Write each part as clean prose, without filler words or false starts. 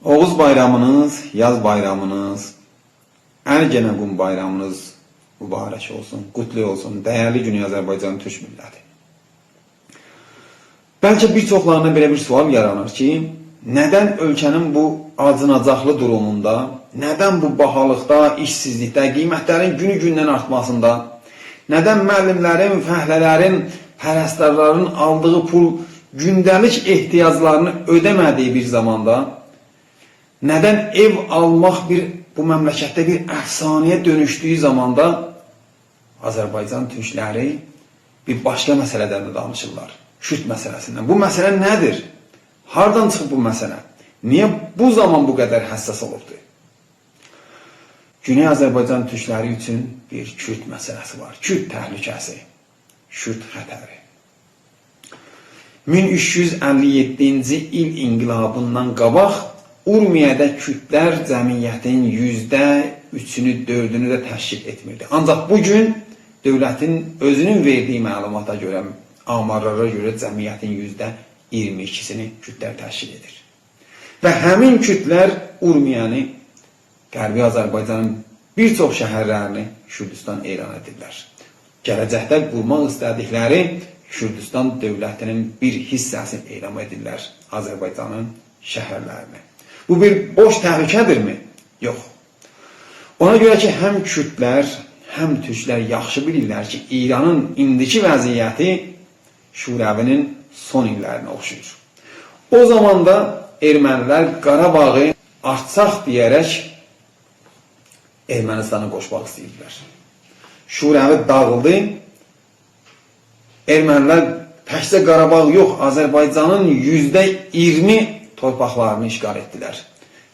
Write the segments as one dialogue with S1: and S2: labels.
S1: Oğuz bayramınız, yaz bayramınız, Ergenekon bayramınız mübarək olsun, qutlu olsun, değerli Güney Azərbaycan Türk milləti. Bəlkə bir çoxlarına belə bir sual yaranır ki, neden ölkənin bu acınacaqlı durumunda, neden bu bahalıqda, işsizlikdə, qiymətlərin günü-gündən artmasında, neden müəllimlərin, fəhlələrin, pərəstərlərin aldığı pul gündəlik ehtiyaclarını ödəmədiyi bir zamanda, neden ev almaq bu məmləkətdə bir əfsanəyə dönüşdüyü zamanda Azərbaycan türkləri bir başqa məsələdən də danışırlar. Kürt məsələsindən. Bu məsələ nədir? Hardan çıxıb bu məsələ? Niyə bu zaman bu qədər həssas olubdur? Güney Azərbaycan türkləri üçün bir Kürt məsələsi var. Kürt təhlükəsi. Kürt xətəri. 1357-ci il inqilabından qabaq Urmiyədə Kürtlər cəmiyyətin %3-ünü, 4-ünü də təşkil etmirdi. Ancaq bugün dövlətin özünün verdiyi məlumata görə, amarlara görə cəmiyyətin %22-sini Kürtlər təşkil edir. Və həmin Kürtlər Urmiyəni, Qərbi Azərbaycanın bir çox şəhərlərini Kürdistan elan edirlər. Gələcəkdə qurmaq istədikləri Kürdistan dövlətinin bir hissəsini elan edirlər Azərbaycanın şəhərlərini. Bu bir boş təhlükədirmi? Yox. Ona görə ki, həm Kürtlər, həm türklər yaxşı bilirlər ki, İranın indiki vəziyyəti Şurəvinin son illərinə oxşuyur. O zaman da ermənilər Qarabağı artsaq deyərək Ermənistana qoşmaq istəyirlər. Şurəvi dağıldı. Ermənilər təkcə Qarabağ yox, Azərbaycanın %20 torpaqlarını işgal etdilər.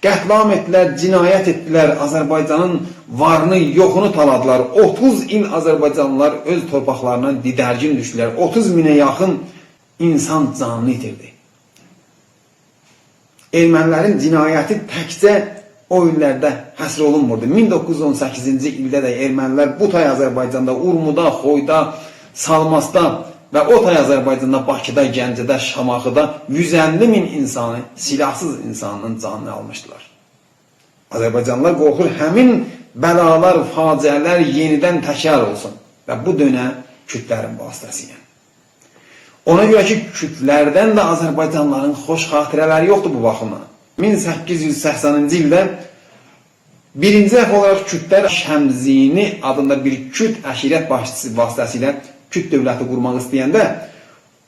S1: Qətlam etdilər, cinayət etdilər, Azərbaycanın varını, yoxunu taladılar. 30 il Azərbaycanlılar öz torpaqlarından didərgin düşdülər. 30 minə yaxın insan canını itirdi. Ermənilərin cinayəti təkcə o illərdə həsr olunmurdu. 1918-ci ildə də ermənilər bu tay Azərbaycanda, Urmuda, Xoyda, Salmasda və o tay Azərbaycanda, Bakıda, Gəncədə, Şamaxıda 150 min insanı, silahsız insanın canını almışdılar. Azərbaycanlılar qorxur, həmin bəlalar, faciələr yenidən təkrar olsun və bu dönə Kürtlərin vasitəsilə. Ona görə ki, Kürtlərdən də Azərbaycanlıların xoş xatirələri yoxdur bu baxımdan. 1880-ci ildə birinci dəfə olaraq Kürtlər Şəmzini adında bir Kürt əşirət başçısı vasitəsilə Kürt dövləti qurmaq istəyəndə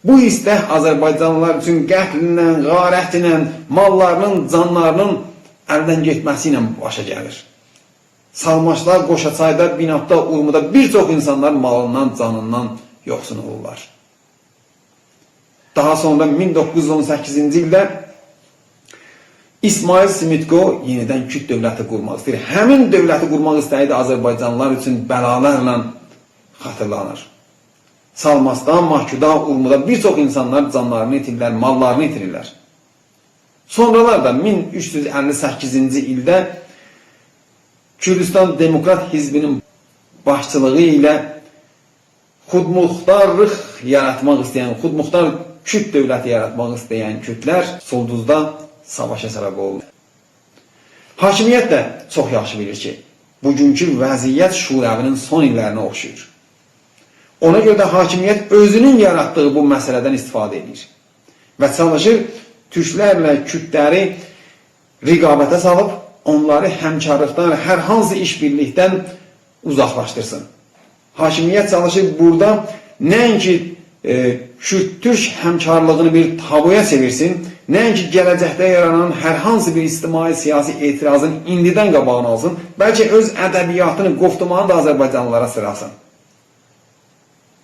S1: bu istək Azərbaycanlılar üçün qətlinlə, qarətlə, mallarının, canlarının əldən getməsi ilə başa gəlir. Salmaçlar, Qoşaçayda, Binatda, Urmuda bir çox insanlar malından, canından yoxsun olurlar. Daha sonra 1918-ci ildə İsmail Simitko yenidən Kürt dövləti qurmaq istəyir. Həmin dövləti qurmaq istəyi də Azərbaycanlılar üçün bəlalarla xatırlanır. Salmasda, Mahkuda, Urmuda bir çox insanlar canlarını itirirlər, mallarını itirirlər. Sonralar da 1358-ci ildə Kürdistan Demokrat Hizbinin başçılığı ilə xudmuxtarlıq yaratmaq istəyən, xudmuxtar Kürt dövləti yaratmaq istəyən Kürtlər Solduzda savaşa səbəb oldu. Hakimiyyət də çox yaxşı bilir ki, bugünkü vəziyyət Şurəvinin son illərinə oxşuyur. Ona görə də hakimiyyət özünün yaratdığı bu məsələdən istifadə edir və çalışır türklərlə Kürtləri riqabətə salıb, onları həmkarlıqdan, hər hansı işbirlikdən uzaqlaşdırsın. Hakimiyyət çalışır burada nəinki Kürt-Türk həmkarlığını bir tabuya çevirsin, nəinki gələcəkdə yaranan hər hansı bir ictimai siyasi etirazın indidən qabağını alsın, bəlkə öz ədəbiyyatını, qoftumanı da Azərbaycanlılara sırasın.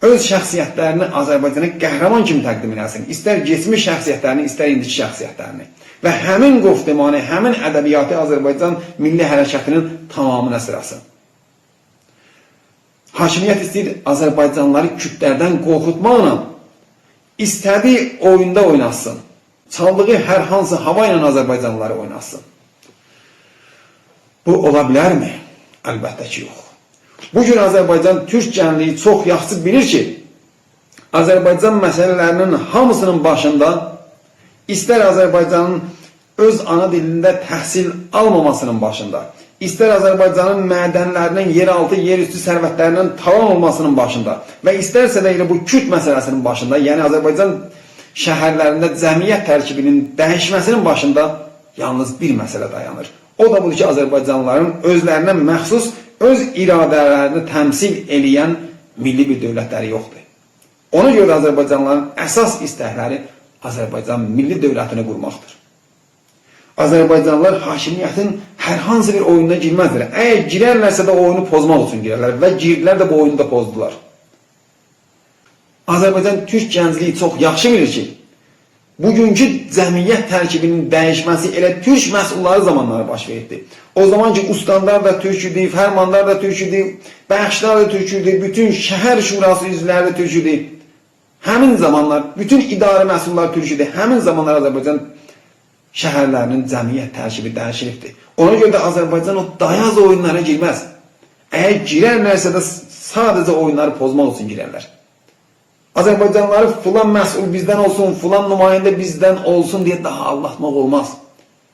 S1: Öz şəxsiyyətlərini Azərbaycana qəhrəman kimi təqdim eləsin. İstər geçmiş şəxsiyyətlərini, istər indiki şəxsiyyətlərini. Və həmin qoftumanı, həmin ədəbiyyatı Azərbaycan milli hərəkətinin tamamına sırasın. Hakimiyyət istəyir Azərbaycanlıları Kürtlərdən qorxutmaqla istədiyi oyunda oynasın. Çaldığı hər hansı hava ilə Azərbaycanlıları oynasın. Bu ola bilərmi? Əlbəttə ki, yox. Bugün Azərbaycan Türk cəmliyi çox yaxşı bilir ki, Azərbaycan məsələlərinin hamısının başında istər Azərbaycanın öz ana dilində təhsil almamasının başında, istər Azərbaycanın mədənlərinin yeraltı, yerüstü sərvətlərinin talan olmasının başında və istərsə də elə bu Kürt məsələsinin başında, yəni Azərbaycan şəhərlərində cəmiyyət tərkibinin dəyişməsinin başında yalnız bir məsələ dayanır. O da budur ki, Azərbaycanlıların özlərinə məxsus, öz iradələrini təmsil eləyən milli bir dövlətləri yoxdur. Ona görə Azərbaycanlıların əsas istəkləri Azərbaycan milli dövlətini qurmaqdır. Azərbaycanlılar hakimiyyətin hər hansı bir oyununa girməzdir. Əgər girərlərsə də oyunu pozmaq üçün girərlər və girdilər də bu oyunu da pozdular. Azərbaycan türk gəncliyi çox yaxşı bilir ki, bugünkü cəmiyyət tərkibinin dəyişməsi elə türk məsulları zamanları baş verdi. O zaman ki, ustandar da türk idi, fərmandar da türk idi, bəxşlar da türk idi, bütün şəhər şurası üzvləri də türk idi. Həmin zamanlar, bütün idarə məsulları türk idi. Həmin zamanlar Azərbaycan şəhərlərinin cəmiyyət tərkibi dəyişilibdir. Ona görə də Azərbaycan o dayaz oyunlara girməz. Əgər girərlərsə də sadəcə oyunları pozmaq üçün girərlər. Azərbaycanlıları filan məsul bizdən olsun, filan nümayəndə bizdən olsun deyə daha anlatmaq olmaz.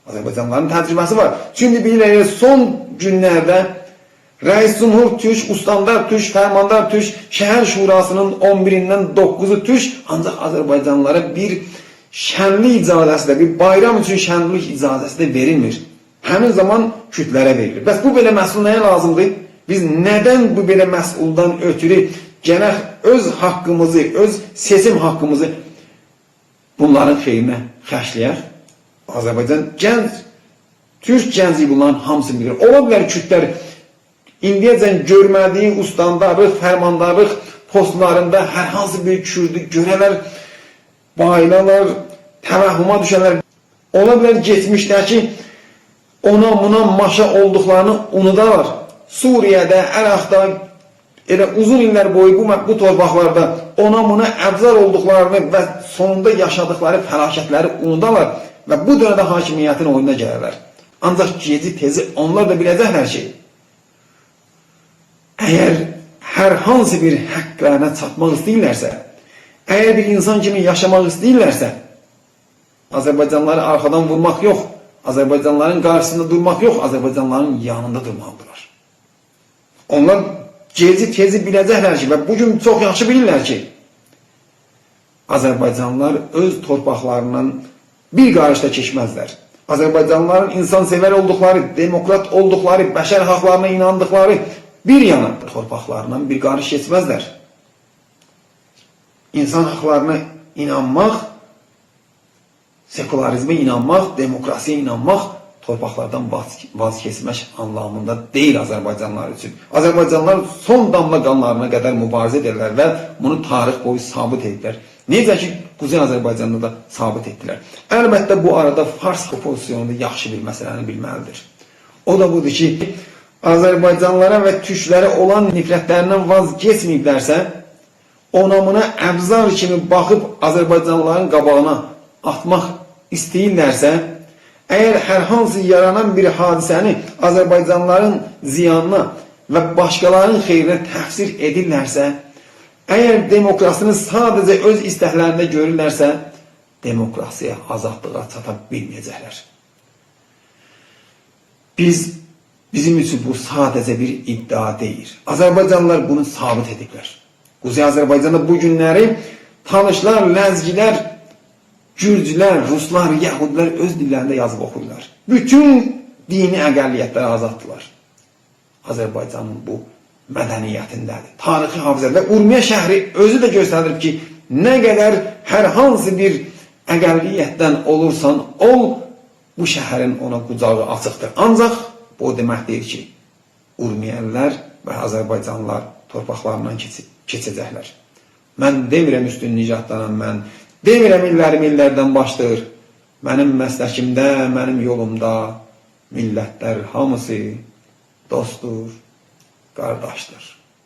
S1: Azərbaycanlıların təcrübəsi var. Çünki bilirlər, son günlərdə Rəis Cumhur türk, ustandar türk, fərmandar türk, şəhər şurasının 11-dən 9-u türk, ancaq Azərbaycanlılara bir şənlik icazəsi də, bir bayram üçün şənlik icazəsi də verilmir. Həmin zaman kütlərə verilir. Bəs bu belə məsul nəyə lazımdır? Biz nədən bu belə məsuldan ötürü gənək öz haqqımızı, öz seçim haqqımızı bunların xeyrinə xərcləyək? Azərbaycan gənc, türk gəncliyi bunların hamısını bilir. Ola bilər kütlər indiyəcən görmədiyi ustandarlıq, fərmandarlıq postlarında hər hansı bir kürdü görələr, bayılalar, təvəhhüma düşənlər. Ola bilər geçmişdəki ona buna maşa olduqlarını unudarlar. Suriyədə, Əraqda elə uzun illər boyu bu torpaqlarda ona buna əbzar olduqlarını və sonunda yaşadıkları fəlakətləri unudarlar və bu dövrdə hakimiyyətin oyununa gələrlər. Ancaq geci tezi onlar da biləcəklər ki, əgər hər hansı bir həqqlərinə çatmaq istəyirlərsə, əgər bir insan kimi yaşamaq istəyirlərsə, Azərbaycanlıları arxadan vurmaq yox, Azərbaycanlıların qarşısında durmaq yox, Azərbaycanlıların yanında durmalıdırlar. Onlar gezi tezi biləcəklər ki, və bugün çox yaxşı bilirlər ki, Azərbaycanlılar öz torpaqlarından bir qarışda keçməzlər. Azərbaycanlıların insansevər olduqları, demokrat olduqları, bəşər haqlarına inandıqları bir yana torpaqlarından bir qarış keçməzlər. İnsan haqlarına inanmaq, sekularizmə inanmaq, demokrasiya inanmaq torpaqlardan vaz keçmək anlamında deyil Azərbaycanlılar üçün. Azərbaycanlılar son damla qanlarına qədər mübarizə edirlər və bunu tarix boyu sabit edirlər. Necə ki, Quzey Azərbaycanda da sabit etdilər. Əlbəttə, bu arada Fars pozisyonunda yaxşı bir məsələni bilməlidir. O da budur ki, Azərbaycanlılara və türklərə olan nifrətlərindən vaz keçməyiblərsə, ona buna əbzar kimi baxıb Azərbaycanlıların qabağına atmaq istəyirlərsə, əgər hər hansı yaranan bir hadisəni Azərbaycanlıların ziyanına və başqalarının xeyrinə təfsir edirlərsə, əgər demokrasini sadəcə öz istəklərində görürlərsə, demokrasiya, azadlığa çata bilməyəcəklər. Bizim üçün bu sadəcə bir iddia deyil. Azərbaycanlılar bunu sabit ediblər. Quzey Azərbaycanda bu günləri tanışlar, ləzgilər, gürcülər, ruslar, yəhudilər öz dillərində yazıb oxuyurlar. Bütün dini əqəlliyyətlər azaddılar. Azərbaycanın bu mədəniyyətindədir. Tarixi hafizə və Urmiya şəhri özü də göstərir ki, nə qədər hər hansı bir əqəlliyyətdən olursan ol, bu şəhərin ona qucağı açıqdır. Ancaq bu demək deyir ki, Urmiyəlilər və Azərbaycanlılar torpaqlarından keçəcəklər. Mən demirəm üstün nicatlanan mən, demirəm illərdən başdır. Mənim məsləkimdə, mənim yolumda millətlər hamısı dostdur, qardaşdır.